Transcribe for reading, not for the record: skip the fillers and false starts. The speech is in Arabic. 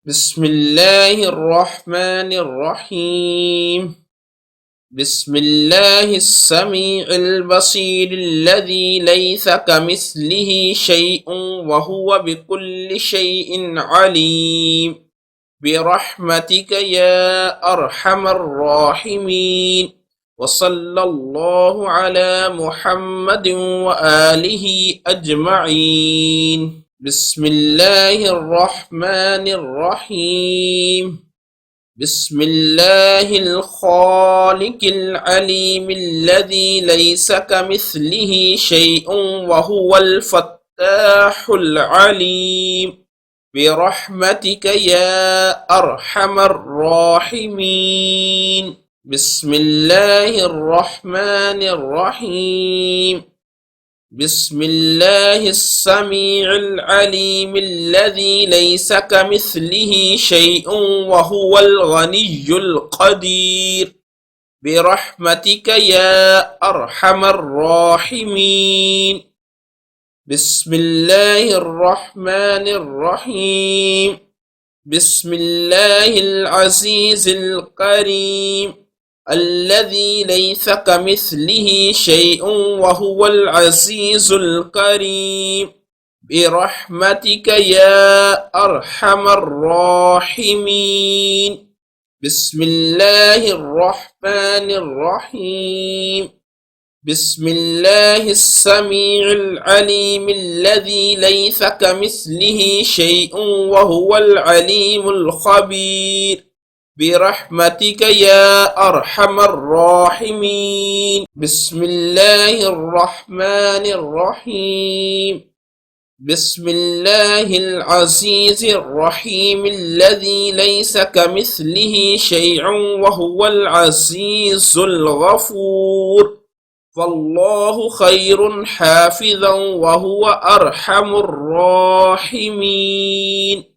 بسم الله الرحمن الرحيم. بسم الله السميع البصير الذي ليس كمثله شيء وهو بكل شيء عليم. برحمتك يا أرحم الراحمين. وصلى الله على محمد وآله أجمعين. بسم الله الرحمن الرحيم. بسم الله الخالق العليم الذي ليس كمثله شيء وهو الفتاح العليم. برحمتك يا أرحم الراحمين. بسم الله الرحمن الرحيم. بسم الله السميع العليم الذي ليس كمثله شيء وهو الغني القدير. برحمتك يا أرحم الراحمين. بسم الله الرحمن الرحيم. بسم الله العزيز الكريم الذي ليس كمثله شيء وهو العزيز الكريم. برحمتك يا أرحم الراحمين. بسم الله الرحمن الرحيم. بسم الله السميع العليم الذي ليس كمثله شيء وهو العليم الخبير. برحمتك يا أرحم الراحمين. بسم الله الرحمن الرحيم. بسم الله العزيز الرحيم الذي ليس كمثله شيء وهو العزيز الغفور. فالله خير حافظا وهو أرحم الراحمين.